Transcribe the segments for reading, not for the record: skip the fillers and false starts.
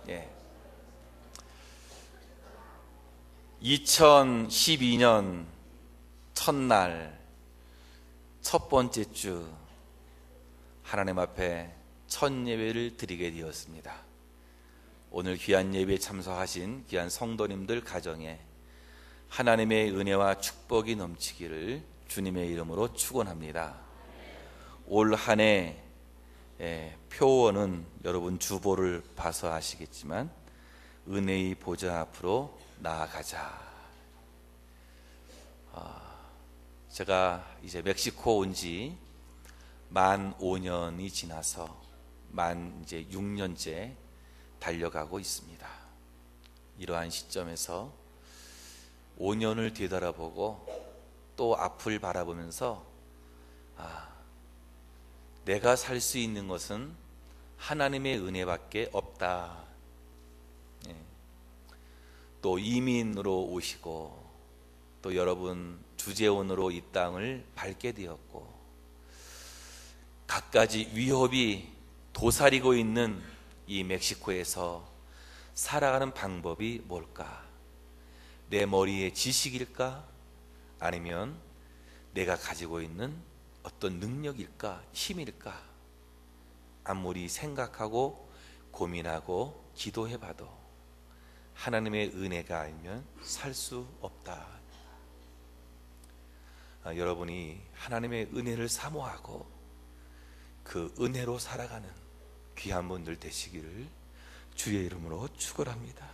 예. 2012년 첫날 첫 번째 주 하나님 앞에 첫 예배를 드리게 되었습니다. 오늘 귀한 예배에 참석하신 귀한 성도님들 가정에 하나님의 은혜와 축복이 넘치기를 주님의 이름으로 축원합니다. 올 한 해 표어는 여러분 주보를 봐서 아시겠지만 은혜의 보좌 앞으로 나아가자. 제가 이제 멕시코 온 지 만 5년이 지나서 이제 6년째 달려가고 있습니다. 이러한 시점에서 5년을 뒤돌아보고 또 앞을 바라보면서 내가 살 수 있는 것은 하나님의 은혜밖에 없다. 또 이민으로 오시고 또 여러분 주재원으로 이 땅을 밟게 되었고 갖가지 위협이 도사리고 있는 이 멕시코에서 살아가는 방법이 뭘까? 내 머리의 지식일까? 아니면 내가 가지고 있는 어떤 능력일까? 힘일까? 아무리 생각하고 고민하고 기도해봐도 하나님의 은혜가 아니면 살 수 없다. 여러분이 하나님의 은혜를 사모하고 그 은혜로 살아가는 귀한 분들 되시기를 주의 이름으로 축원합니다.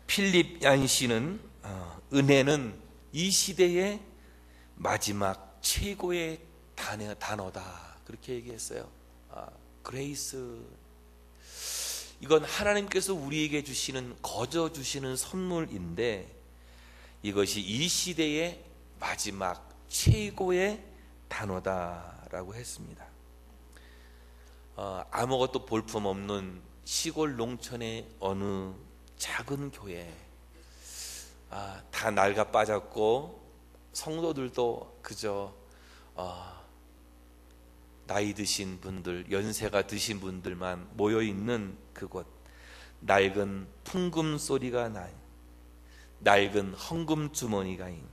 필립 얀시는 은혜는 이 시대의 마지막 최고의 단어다 그렇게 얘기했어요. 그레이스, 이건 하나님께서 우리에게 주시는 거저 주시는 선물인데 이것이 이 시대의 마지막 최고의 단어다라고 했습니다. 아무것도 볼품없는 시골 농촌의 어느 작은 교회, 다 낡아 빠졌고 성도들도 그저 나이 드신 분들, 연세가 드신 분들만 모여있는 그곳, 낡은 풍금 소리가 난, 낡은 헌금 주머니가 있는,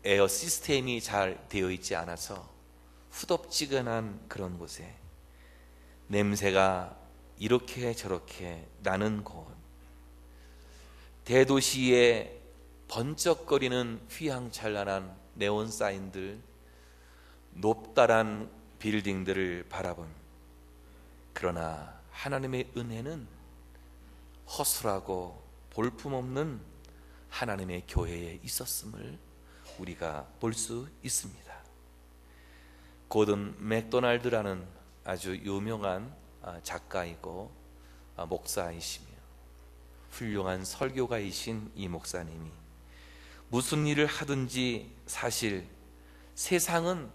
에어 시스템이 잘 되어 있지 않아서 후덥지근한 그런 곳에 냄새가 이렇게 저렇게 나는 곳, 대도시에 번쩍거리는 휘황찬란한 네온 사인들, 높다란 빌딩들을 바라본, 그러나 하나님의 은혜는 허술하고 볼품없는 하나님의 교회에 있었음을 우리가 볼 수 있습니다. 고든 맥도날드라는 아주 유명한 작가이고 목사이시며 훌륭한 설교가이신 이 목사님이 무슨 일을 하든지 사실 세상은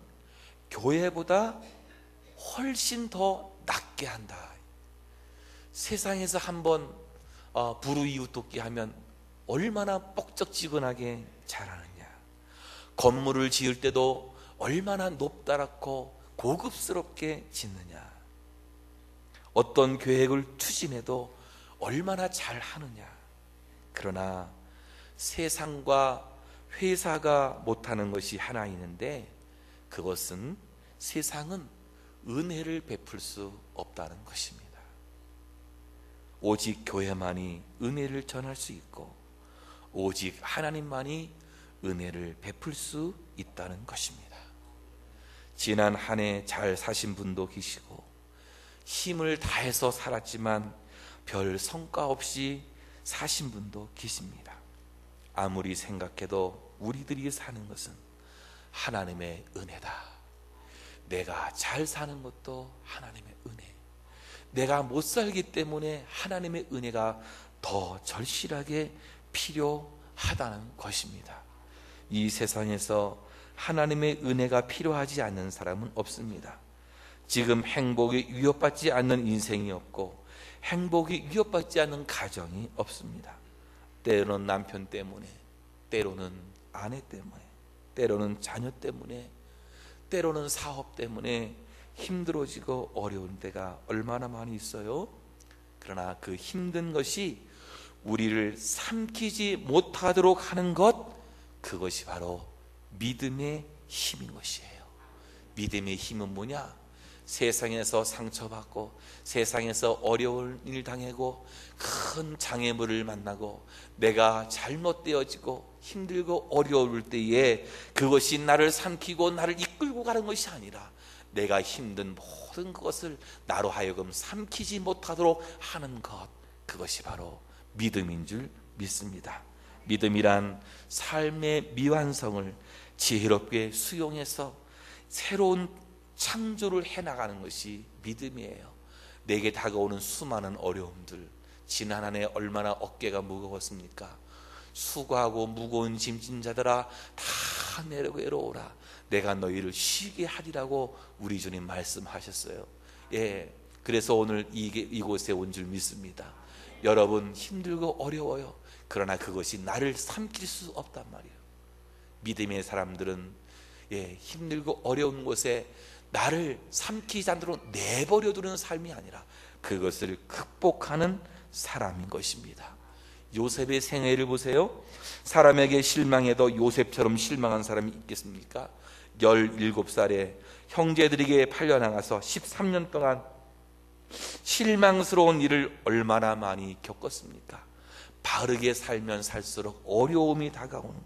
교회보다 훨씬 더 낫게 한다. 세상에서 한번 불우이웃돕기 하면 얼마나 뻑적지근하게 잘하느냐, 건물을 지을 때도 얼마나 높다랗고 고급스럽게 짓느냐, 어떤 계획을 추진해도 얼마나 잘하느냐. 그러나 세상과 회사가 못하는 것이 하나 있는데 그것은 세상은 은혜를 베풀 수 없다는 것입니다. 오직 교회만이 은혜를 전할 수 있고 오직 하나님만이 은혜를 베풀 수 있다는 것입니다. 지난 한 해 잘 사신 분도 계시고 힘을 다해서 살았지만 별 성과 없이 사신 분도 계십니다. 아무리 생각해도 우리들이 사는 것은 하나님의 은혜다. 내가 잘 사는 것도 하나님의 은혜, 내가 못 살기 때문에 하나님의 은혜가 더 절실하게 필요하다는 것입니다. 이 세상에서 하나님의 은혜가 필요하지 않는 사람은 없습니다. 지금 행복이 위협받지 않는 인생이 없고 행복이 위협받지 않는 가정이 없습니다. 때로는 남편 때문에, 때로는 아내 때문에, 때로는 자녀 때문에, 때로는 사업 때문에 힘들어지고 어려운 때가 얼마나 많이 있어요. 그러나 그 힘든 것이 우리를 삼키지 못하도록 하는 것, 그것이 바로 믿음의 힘인 것이에요. 믿음의 힘은 뭐냐? 세상에서 상처받고 세상에서 어려운 일 당하고 큰 장애물을 만나고 내가 잘못되어지고 힘들고 어려울 때에 그것이 나를 삼키고 나를 이끌고 가는 것이 아니라 내가 힘든 모든 것을 나로 하여금 삼키지 못하도록 하는 것, 그것이 바로 믿음인 줄 믿습니다. 믿음이란 삶의 미완성을 지혜롭게 수용해서 새로운 창조를 해나가는 것이 믿음이에요. 내게 다가오는 수많은 어려움들, 지난 한 해 얼마나 어깨가 무거웠습니까? 수고하고 무거운 짐진 자들아 다 내려오라, 내가 너희를 쉬게 하리라고 우리 주님 말씀하셨어요. 그래서 오늘 이곳에 온 줄 믿습니다. 여러분 힘들고 어려워요. 그러나 그것이 나를 삼킬 수 없단 말이에요. 믿음의 사람들은 힘들고 어려운 곳에 나를 삼키지 않도록 내버려 두는 삶이 아니라 그것을 극복하는 사람인 것입니다. 요셉의 생애를 보세요. 사람에게 실망해도 요셉처럼 실망한 사람이 있겠습니까? 17살에 형제들에게 팔려나가서 13년 동안 실망스러운 일을 얼마나 많이 겪었습니까? 바르게 살면 살수록 어려움이 다가오는,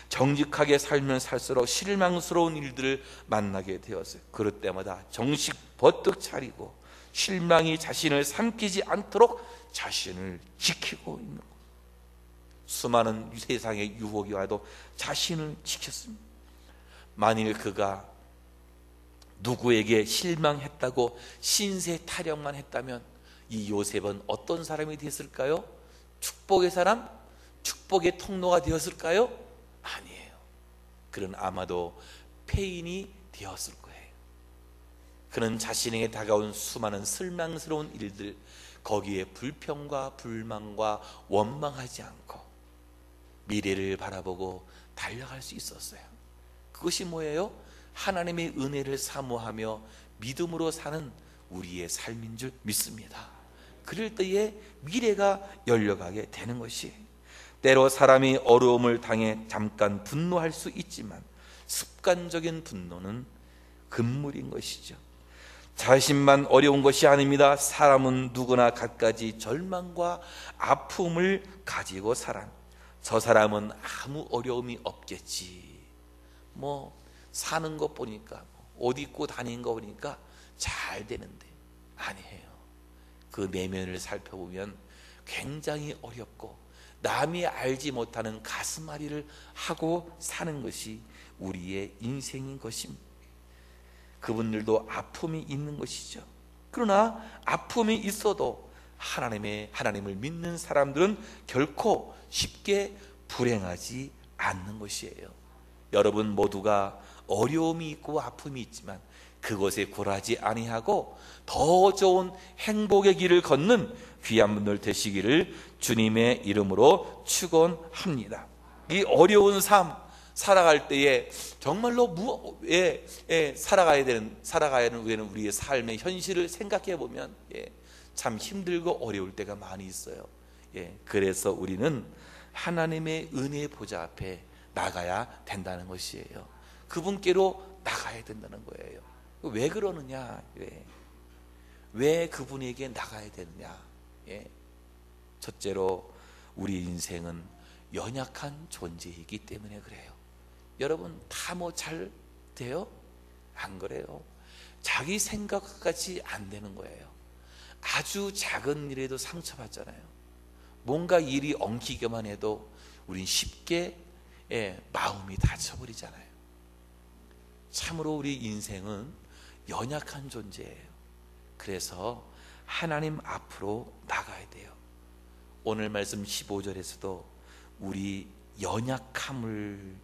정직하게 살면 살수록 실망스러운 일들을 만나게 되었어요. 그럴 때마다 정신 버뜩 차리고 실망이 자신을 삼키지 않도록 자신을 지키고 있는 것. 수많은 세상의 유혹이 와도 자신을 지켰습니다. 만일 그가 누구에게 실망했다고 신세 타령만 했다면 이 요셉은 어떤 사람이 됐을까요? 축복의 사람? 축복의 통로가 되었을까요? 아니에요. 그는 아마도 폐인이 되었을 거예요. 그는 자신에게 다가온 수많은 실망스러운 일들, 거기에 불평과 불만과 원망하지 않고 미래를 바라보고 달려갈 수 있었어요. 그것이 뭐예요? 하나님의 은혜를 사모하며 믿음으로 사는 우리의 삶인 줄 믿습니다. 그럴 때에 미래가 열려가게 되는 것이, 때로 사람이 어려움을 당해 잠깐 분노할 수 있지만 습관적인 분노는 금물인 것이죠. 자신만 어려운 것이 아닙니다. 사람은 누구나 갖가지 절망과 아픔을 가지고 살아. 저 사람은 아무 어려움이 없겠지, 사는 것 보니까, 옷 입고 다니는 거 보니까 잘 되는데, 아니에요. 그 내면을 살펴보면 굉장히 어렵고 남이 알지 못하는 가슴앓이를 하고 사는 것이 우리의 인생인 것입니다. 그분들도 아픔이 있는 것이죠. 그러나 아픔이 있어도 하나님을 믿는 사람들은 결코 쉽게 불행하지 않는 것이에요. 여러분 모두가 어려움이 있고 아픔이 있지만 그것에 굴하지 아니하고 더 좋은 행복의 길을 걷는 귀한 분들 되시기를 주님의 이름으로 축원합니다. 이 어려운 삶 살아갈 때에 정말로 살아가야 하는 우리의 삶의 현실을 생각해 보면 참 힘들고 어려울 때가 많이 있어요. 그래서 우리는 하나님의 은혜의 보좌 앞에 나가야 된다는 것이에요. 그분께로 나가야 된다는 거예요. 왜 그러느냐? 왜 그분에게 나가야 되느냐? 첫째로 우리 인생은 연약한 존재이기 때문에 그래요. 여러분 다 잘 돼요? 안 그래요. 자기 생각같이 안 되는 거예요. 아주 작은 일에도 상처받잖아요. 뭔가 일이 엉키기만 해도 우린 쉽게 마음이 다쳐버리잖아요. 참으로 우리 인생은 연약한 존재예요. 그래서 하나님 앞으로 나가야 돼요. 오늘 말씀 15절에서도 우리 연약함이라고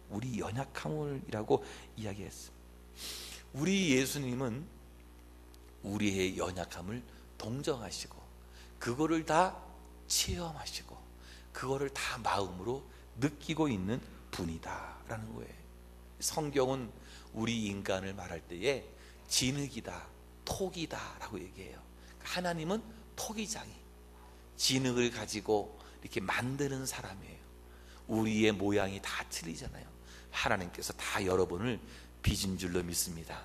이야기했습니다. 우리 예수님은 우리의 연약함을 동정하시고 그거를 다 체험하시고 그거를 다 마음으로 느끼고 있는 분이다라는 거예요. 성경은 우리 인간을 말할 때에 진흙이다, 토기다라고 얘기해요. 하나님은 토기장이, 진흙을 가지고 이렇게 만드는 사람이에요. 우리의 모양이 다 틀리잖아요. 하나님께서 다 여러분을 빚은 줄로 믿습니다.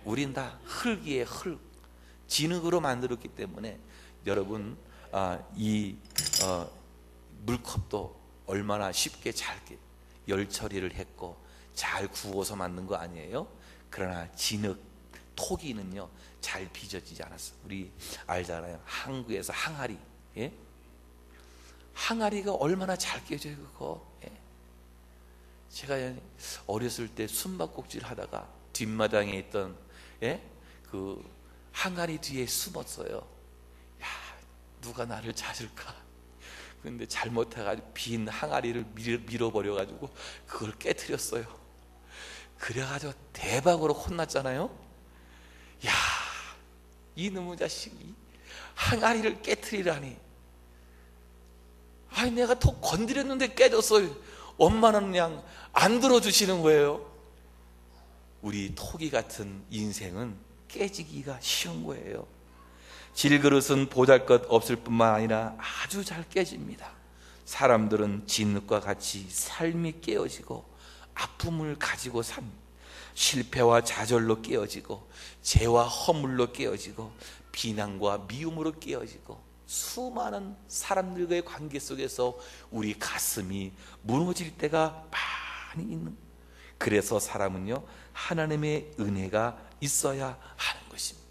우린 다 흙이에요. 흙, 진흙으로 만들었기 때문에 여러분, 이 물컵도 얼마나 쉽게 잘 열 처리를 했고 잘 구워서 만든 거 아니에요? 그러나 진흙, 토기는요 잘 빚어지지 않았어. 우리 알잖아요. 한국에서 항아리, 예? 항아리가 얼마나 잘 깨져요 그거. 예? 제가 어렸을 때 숨바꼭질 하다가 뒷마당에 있던, 예? 그 항아리 뒤에 숨었어요. 야, 누가 나를 찾을까? 근데 잘못해가지고 빈 항아리를 밀어버려가지고 그걸 깨트렸어요. 그래가지고 대박으로 혼났잖아요. 야, 이놈의 자식이 항아리를 깨트리라니. 아니, 내가 더 건드렸는데 깨졌어요. 엄마는 그냥 안 들어주시는 거예요. 우리 토기 같은 인생은 깨지기가 쉬운 거예요. 질그릇은 보잘것 없을 뿐만 아니라 아주 잘 깨집니다. 사람들은 진흙과 같이 삶이 깨어지고 아픔을 가지고 산 실패와 좌절로 깨어지고 죄와 허물로 깨어지고 비난과 미움으로 깨어지고 수많은 사람들과의 관계 속에서 우리 가슴이 무너질 때가 많이 있는. 그래서 사람은요 하나님의 은혜가 있어야 하는 것입니다.